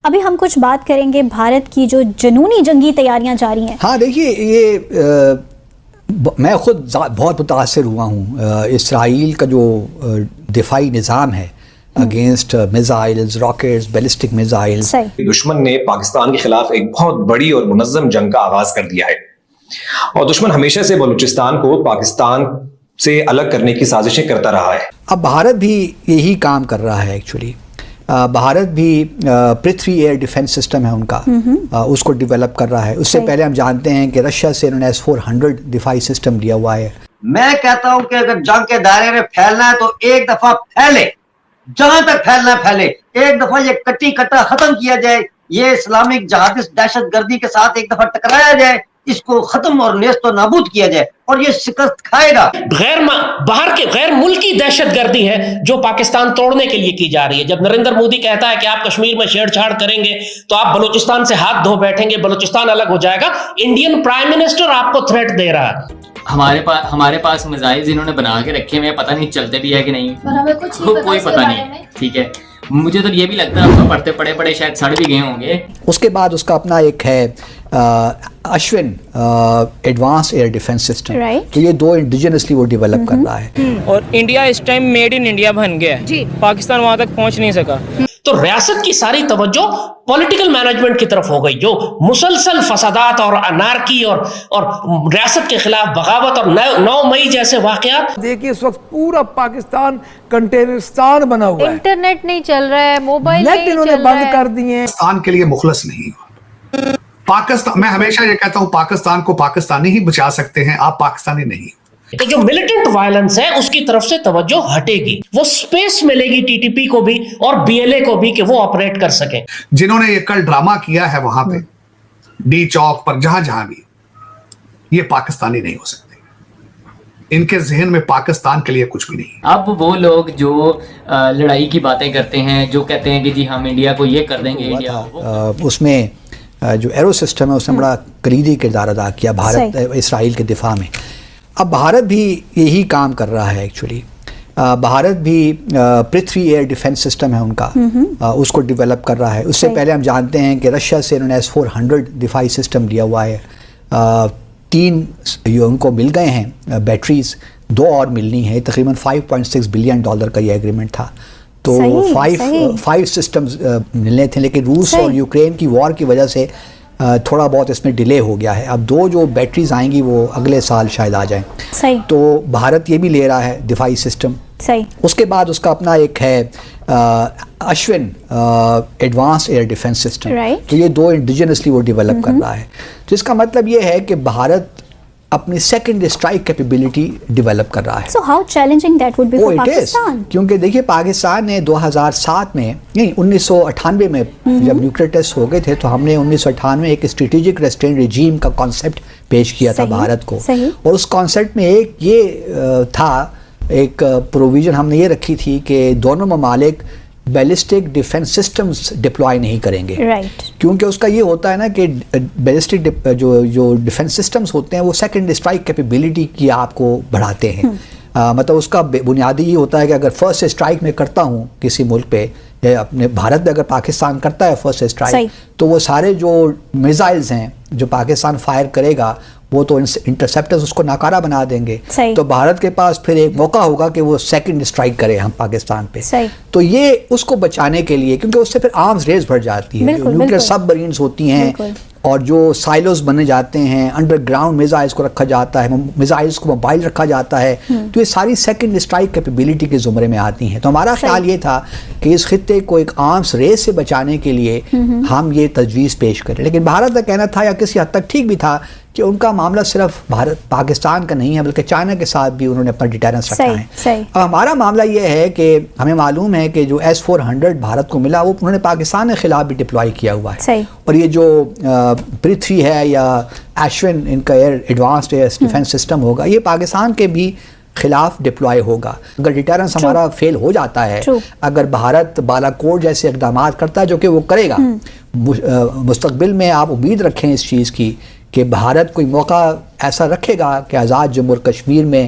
ابھی ہم کچھ بات کریں گے بھارت کی جو جنونی جنگی تیاریاں جاری ہیں. ہاں دیکھیے، یہ میں خود بہت متاثر ہوا ہوں. اسرائیل کا جو دفاعی نظام ہے against missiles, rockets, ballistic missiles, دشمن نے پاکستان کے خلاف ایک بہت بڑی اور منظم جنگ کا آغاز کر دیا ہے، اور دشمن ہمیشہ سے بلوچستان کو پاکستان سے الگ کرنے کی سازشیں کرتا رہا ہے. اب بھارت بھی یہی کام کر رہا ہے. ایکچولی بھارت بھی پرتھوی ایئر ڈیفنس سسٹم ہے ان کا، اس کو ڈیولپ کر رہا ہے. اس سے پہلے ہم جانتے ہیں کہ رشیا سے انہوں نے S-400 دفاعی سسٹم لیا ہوا ہے. میں کہتا ہوں کہ اگر جنگ کے دائرے میں پھیلنا ہے تو ایک دفعہ پھیلے، جہاں تک پھیلنا پھیلے. ایک دفعہ یہ کٹی کٹا ختم کیا جائے، یہ اسلامک جہادست دہشت گردی کے ساتھ ایک دفعہ ٹکرایا جائے، اس کو ختم اور نیست و نابود کیا جائے، اور یہ شکست کھائے گا. باہر کے غیر ملکی دہشت گردی ہے جو پاکستان توڑنے کے لیے کی جا رہی ہے. جب نریندر مودی کہتا ہے کہ آپ کشمیر میں چھیڑ چھاڑ کریں گے تو آپ بلوچستان سے ہاتھ دھو بیٹھیں گے، بلوچستان الگ ہو جائے گا، انڈین پرائم منسٹر آپ کو تھریٹ دے رہا ہے. ہمارے پاس میزائل انہوں نے بنا کے رکھے ہوئے، پتہ نہیں چلتے بھی ہے کہ نہیں، کوئی پتہ نہیں. ٹھیک ہے، مجھے تو یہ بھی لگتا ہے پڑھتے پڑے پڑے شاید سڑ بھی گئے ہوں گے. اس کے بعد اس کا اپنا ایک ہے اشون ایڈوانس ایئر ڈیفنس سسٹم، تو یہ دو انڈیجنسلی وہ ڈیولپ کر رہا ہے. اور انڈیا اس ٹائم میڈ ان انڈیا بن گیا ہے، پاکستان وہاں تک پہنچ نہیں سکا. تو ریاست کی ساری توجہ پولیٹیکل مینجمنٹ کی طرف ہو گئی، جو مسلسل فسادات اور انارکی اور ریاست کے خلاف بغاوت اور 9 مئی جیسے واقعات. دیکھیے اس وقت پورا پاکستان کنٹینرستان بنا ہوا ہے، انٹرنیٹ نہیں چل رہا ہے، موبائل نیٹ انہوں نے بند کر دیے ہیں. پاکستان کے لیے مخلص نہیں. پاکستان، میں ہمیشہ یہ کہتا ہوں، پاکستان کو پاکستانی ہی بچا سکتے ہیں، آپ پاکستانی نہیں. تو جو ملیٹنٹ وائلنس ہے اس کی طرف سے توجہ ہٹے گی، وہ سپیس ملے گی ٹی ٹی پی کو بھی اور BLA کو بھی کہ وہ آپریٹ کر سکیں. جنہوں نے یہ کل ڈرامہ کیا ہے وہاں پہ ڈی چوک پر، جہاں بھی، یہ پاکستانی نہیں ہو سکتے. ان کے ذہن میں پاکستان کے لیے کچھ بھی نہیں. اب وہ لوگ جو لڑائی کی باتیں کرتے ہیں، جو کہتے ہیں کہ جی ہم انڈیا کو یہ کر دیں گے، انڈیا اس میں جو ایرو سسٹم ہے اس نے بڑا کلیدی کردار ادا کیا بھارت اسرائیل کے دفاع میں. اب بھارت بھی یہی کام کر رہا ہے. ایکچولی بھارت بھی پرتھوی ایئر ڈیفنس سسٹم ہے ان کا، اس کو ڈیولپ کر رہا ہے. اس سے پہلے ہم جانتے ہیں کہ رشیا سے انہوں نے S-400 دفاعی سسٹم لیا ہوا ہے. 3 ان کو مل گئے ہیں بیٹریز، 2 اور ملنی ہیں. تقریباً $5.6 بلین کا یہ ایگریمنٹ تھا. تو 5 سسٹمز ملنے تھے، لیکن روس اور یوکرین کی وار کی وجہ سے تھوڑا بہت اس میں ڈیلے ہو گیا ہے. اب 2 جو بیٹریز آئیں گی وہ اگلے سال شاید آ جائیں. تو بھارت یہ بھی لے رہا ہے دفاعی سسٹم. اس کے بعد اس کا اپنا ایک ہے اشون ایڈوانس ایئر ڈیفنس سسٹم، تو یہ 2 انڈیجنسلی وہ ڈیولپ کر رہا ہے. تو اس کا مطلب یہ ہے کہ بھارت اپنی سیکنڈ اسٹرائک کیپیبلٹی ڈیولپ کر رہا ہے. So how challenging that would be for Pakistan? کیونکہ دیکھیے پاکستان نے 2007 میں، نہیں 1998 میں جب نیوکلیئر ٹیسٹ ہو گئے تھے تو ہم نے 1998 میں ایک اسٹریٹجک ریسٹرینٹ ریجیم کا کانسیپٹ پیش کیا تھا بھارت کو. اور اس کانسیپٹ میں ایک یہ تھا، ایک پروویژن ہم نے یہ رکھی تھی کہ دونوں ممالک بیلسٹک ڈیفنس سسٹمز ڈپلوائے نہیں کریں گے. کیونکہ اس کا یہ ہوتا ہے نا کہ بیلسٹک جو ڈیفنس سسٹمز ہوتے ہیں وہ سیکنڈ اسٹرائک کیپیبلٹی کی آپ کو بڑھاتے ہیں. مطلب اس کا بنیادی یہ ہوتا ہے کہ اگر فرسٹ اسٹرائک میں کرتا ہوں کسی ملک پہ، یا اپنے بھارت میں اگر پاکستان کرتا ہے فرسٹ اسٹرائک، تو وہ سارے جو میزائلز ہیں جو پاکستان فائر کرے گا وہ تو انٹرسیپٹرز اس کو ناکارہ بنا دیں گے. تو بھارت کے پاس پھر ایک موقع ہوگا کہ وہ سیکنڈ اسٹرائک کرے ہم پاکستان پہ. تو یہ اس کو بچانے کے لیے، کیونکہ اس سے پھر آرمز ریز بڑھ جاتی ہے، جو نیوکلیئر سب مرینز ہوتی ہیں اور جو سائلوز بنے جاتے ہیں، انڈر گراؤنڈ میزائلز کو رکھا جاتا ہے، میزائلز کو موبائل رکھا جاتا ہے، تو یہ ساری سیکنڈ اسٹرائک کیپیبلٹی کے زمرے میں آتی ہیں. تو ہمارا خیال یہ تھا کہ اس خطے کو ایک آرمز ریس سے بچانے کے لیے ہم یہ تجویز پیش کریں. لیکن بھارت کا کہنا تھا، یا کسی حد تک ٹھیک بھی تھا، کہ ان کا معاملہ صرف پاکستان کا نہیں ہے بلکہ چائنا کے ساتھ بھی انہوں نے اپنا ڈیٹرنس رکھا ہے. اب ہمارا معاملہ یہ ہے کہ ہمیں معلوم ہے کہ جو S-400 بھارت کو ملا وہ انہوں نے پاکستان کے خلاف بھی ڈپلوائی کیا ہوا ہے. اور یہ جو پرتھوی ہے یا اشون ان کا ایڈوانسڈ ایئر ڈیفنس سسٹم ہوگا، یہ پاکستان کے بھی خلاف ڈپلوائی ہوگا. اگر ڈیٹرنس ہمارا فیل ہو جاتا ہے، اگر بھارت بالاکوٹ جیسے اقدامات کرتا ہے، جو کہ وہ کرے گا مستقبل میں، آپ امید رکھیں اس چیز کی کہ بھارت کوئی موقع ایسا رکھے گا کہ آزاد جموں اور کشمیر میں